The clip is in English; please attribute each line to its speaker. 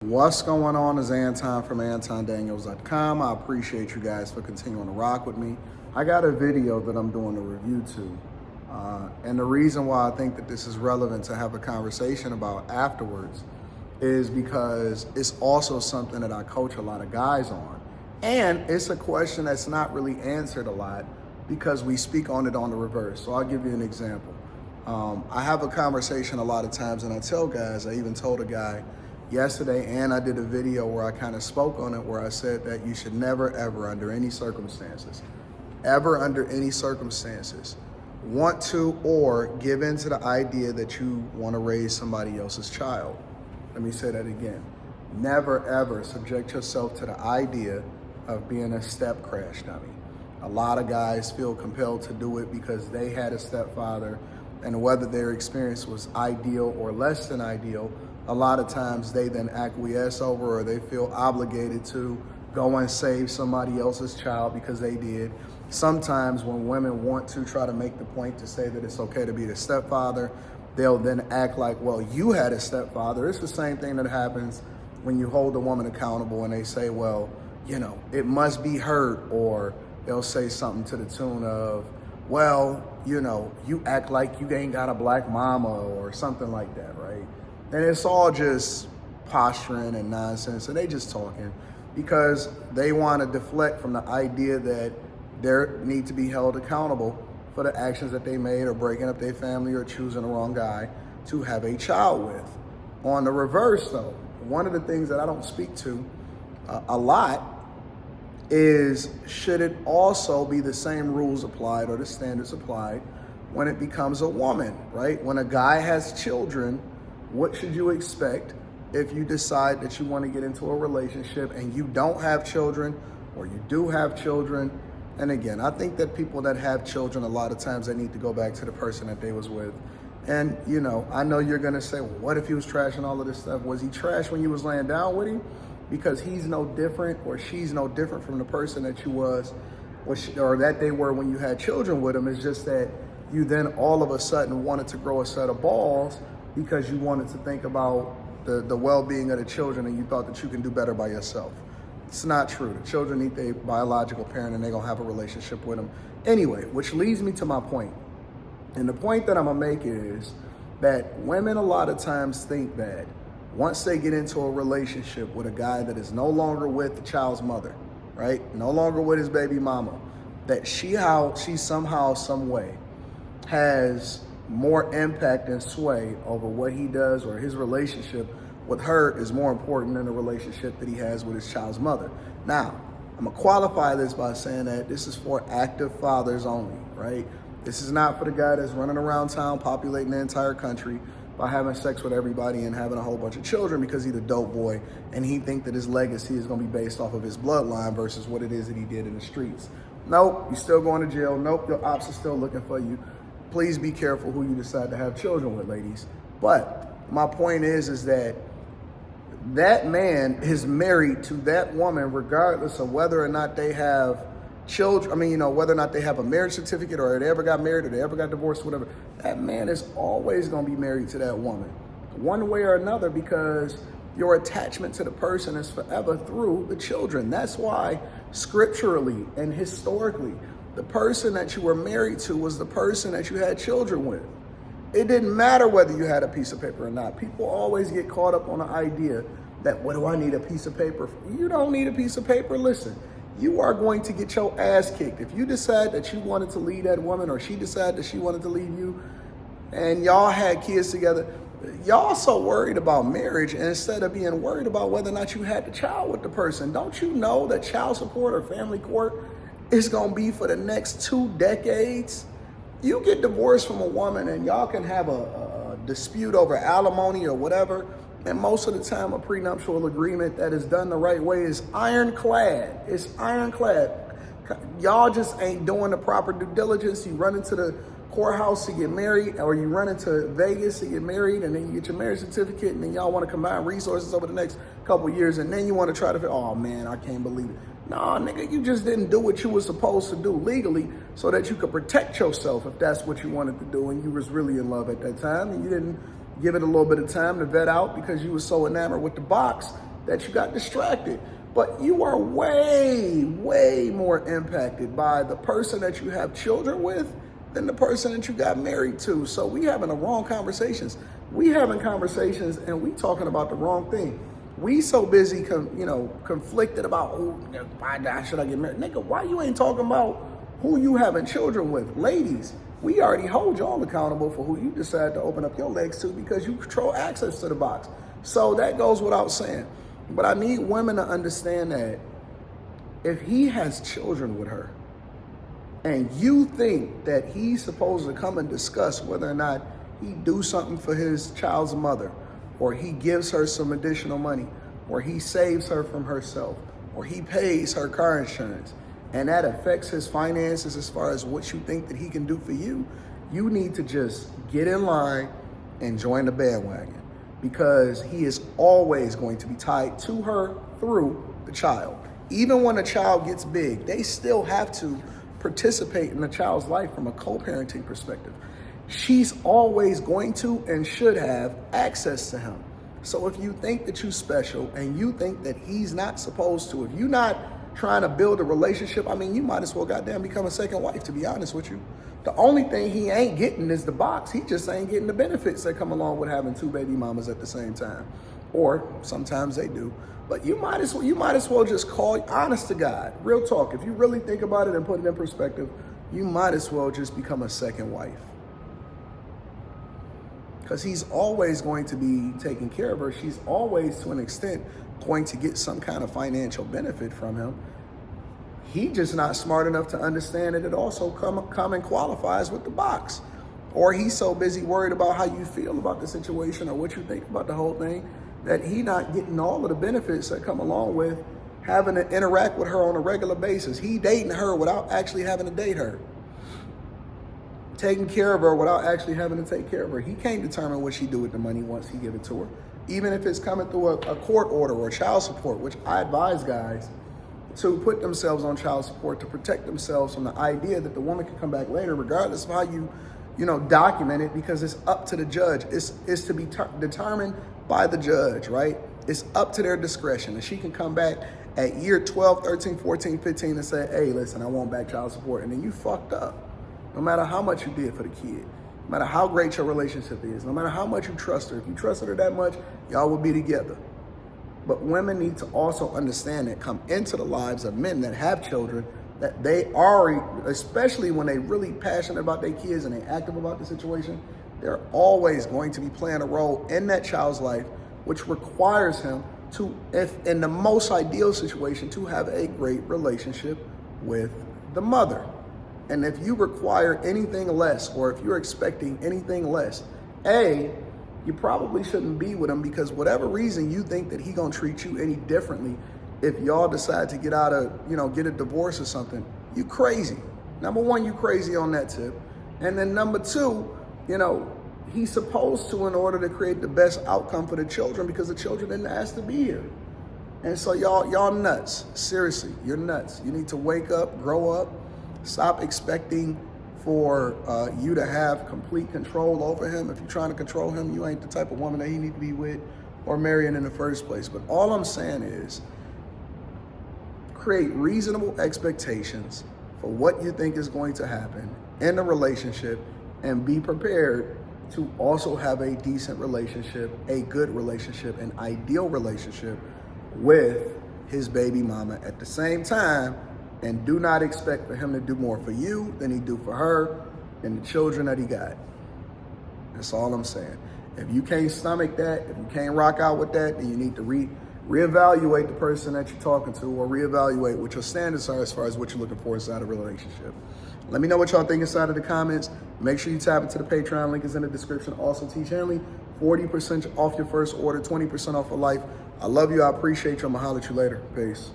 Speaker 1: What's going on is Anton from antondaniels.com. I appreciate you guys for continuing to rock with me. I got a video that I'm doing a review to. And the reason why I think that this is relevant to have a conversation about afterwards is because it's also something that I coach a lot of guys on. And it's a question that's not really answered a lot because we speak on it on the reverse. So I'll give you an example. I have a conversation a lot of times and I tell guys, I even told a guy yesterday, and I did a video where I kind of spoke on it, where I said that you should never, ever, under any circumstances, want to or give in to the idea that you want to raise somebody else's child. Let me say that again. Never, ever subject yourself to the idea of being a step crash dummy. A lot of guys feel compelled to do it because they had a stepfather, and whether their experience was ideal or less than ideal, a lot of times they then acquiesce over, or they feel obligated to go and save somebody else's child because they did. Sometimes when women want to try to make the point to say that it's okay to be the stepfather, they'll then act like, well, you had a stepfather. It's the same thing that happens when you hold a woman accountable and they say, well, you know, it must be hurt, or they'll say something to the tune of, well, you know, you act like you ain't got a black mama, or something like that, right? And it's all just posturing and nonsense, and they just talking because they want to deflect from the idea that they need to be held accountable for the actions that they made, or breaking up their family, or choosing the wrong guy to have a child with. On the reverse, though, one of the things that I don't speak to a lot is, should it also be the same rules applied or the standards applied when it becomes a woman, right? When a guy has children, what should you expect if you decide that you want to get into a relationship and you don't have children, or you do have children? And again, I think that people that have children, a lot of times they need to go back to the person that they was with. And, you know, I know you're going to say, well, what if he was trashing all of this stuff? Was he trash when you was laying down with him? Because he's no different, or she's no different from the person that you was, or that they were when you had children with them. It's just that you then all of a sudden wanted to grow a set of balls because you wanted to think about the well-being of the children, and you thought that you can do better by yourself. It's not true. The children need their biological parent, and they're going to have a relationship with them. Anyway, which leads me to my point. And the point that I'm going to make is that women a lot of times think that once they get into a relationship with a guy that is no longer with the child's mother, right? No longer with his baby mama, that she somehow, some way has more impact and sway over what he does, or his relationship with her is more important than the relationship that he has with his child's mother. Now, I'm gonna qualify this by saying that this is for active fathers only, right? This is not for the guy that's running around town populating the entire country by having sex with everybody and having a whole bunch of children because he's a dope boy and he think that his legacy is gonna be based off of his bloodline versus what it is that he did in the streets. Nope, you're still going to jail. Nope, your ops are still looking for you. Please be careful who you decide to have children with, ladies. But my point is that that man is married to that woman regardless of whether or not they have children. I mean, you know, whether or not they have a marriage certificate, or they ever got married, or they ever got divorced, whatever. That man is always going to be married to that woman, one way or another, because your attachment to the person is forever through the children. That's why scripturally and historically, the person that you were married to was the person that you had children with. It didn't matter whether you had a piece of paper or not. People always get caught up on the idea that, what do I need a piece of paper for? You don't need a piece of paper. Listen, you are going to get your ass kicked. If you decide that you wanted to leave that woman, or she decided that she wanted to leave you, and y'all had kids together, y'all so worried about marriage instead of being worried about whether or not you had the child with the person. Don't you know that child support or family court is going to be for the next 2 decades? You get divorced from a woman and y'all can have a dispute over alimony or whatever, and most of the time a prenuptial agreement that is done the right way is ironclad. It's ironclad. Y'all just ain't doing the proper due diligence. You run into the courthouse to get married, or you run into Vegas to get married, and then you get your marriage certificate, and then y'all want to combine resources over the next couple years, and then you want to try to, oh man, I can't believe it. Nah, nigga, you just didn't do what you were supposed to do legally so that you could protect yourself if that's what you wanted to do, and you was really in love at that time, and you didn't give it a little bit of time to vet out because you were so enamored with the box that you got distracted. But you are way, way more impacted by the person that you have children with than the person that you got married to. So we having the wrong conversations. We having conversations and we talking about the wrong thing. We so busy, conflicted about why should I get married? Nigga, why you ain't talking about who you having children with? Ladies, we already hold y'all accountable for who you decide to open up your legs to because you control access to the box. So that goes without saying. But I need women to understand that if he has children with her and you think that he's supposed to come and discuss whether or not he do something for his child's mother, or he gives her some additional money, or he saves her from herself, or he pays her car insurance, and that affects his finances as far as what you think that he can do for you, you need to just get in line and join the bandwagon, because he is always going to be tied to her through the child. Even when the child gets big, they still have to participate in the child's life from a co-parenting perspective. She's always going to and should have access to him. So if you think that you're special and you think that he's not supposed to, if you're not trying to build a relationship, I mean, you might as well goddamn become a second wife, to be honest with you. The only thing he ain't getting is the box. He just ain't getting the benefits that come along with having two baby mamas at the same time. Or sometimes they do. But you might as well just call, honest to God, real talk. If you really think about it and put it in perspective, you might as well just become a second wife. Because he's always going to be taking care of her. She's always, to an extent, going to get some kind of financial benefit from him. He just not smart enough to understand that it also come and qualifies with the box. Or he's so busy worried about how you feel about the situation or what you think about the whole thing that he not getting all of the benefits that come along with having to interact with her on a regular basis. He dating her without actually having to date her. Taking care of her without actually having to take care of her. He can't determine what she do with the money once he give it to her. Even if it's coming through a court order or child support, which I advise guys to put themselves on child support to protect themselves from the idea that the woman can come back later, regardless of how you document it, because it's up to the judge. It's to be determined by the judge, right? It's up to their discretion. And she can come back at year 12, 13, 14, 15 and say, hey, listen, I want back child support. And then you fucked up. No matter how much you did for the kid, no matter how great your relationship is, no matter how much you trust her, if you trusted her that much, y'all will be together. But women need to also understand that come into the lives of men that have children, that they are, especially when they really passionate about their kids and they active about the situation, they're always going to be playing a role in that child's life, which requires him to, if in the most ideal situation, to have a great relationship with the mother. And if you require anything less, or if you're expecting anything less, you probably shouldn't be with him, because whatever reason you think that he gonna treat you any differently, if y'all decide to get out of, get a divorce or something, you crazy. Number one, you crazy on that tip. And then number two, he's supposed to, in order to create the best outcome for the children, because the children didn't ask to be here. And so y'all nuts. Seriously, you're nuts. You need to wake up, grow up. Stop expecting for you to have complete control over him. If you're trying to control him, you ain't the type of woman that he need to be with or marrying in the first place. But all I'm saying is create reasonable expectations for what you think is going to happen in a relationship, and be prepared to also have a decent relationship, a good relationship, an ideal relationship with his baby mama at the same time. And do not expect for him to do more for you than he do for her and the children that he got. That's all I'm saying. If you can't stomach that, if you can't rock out with that, then you need to reevaluate the person that you're talking to, or reevaluate what your standards are as far as what you're looking for inside a relationship. Let me know what y'all think inside of the comments. Make sure you tap into the Patreon. Link is in the description. Also, Teach Henley, 40% off your first order, 20% off for life. I love you. I appreciate you. I'm going to holler at you later. Peace.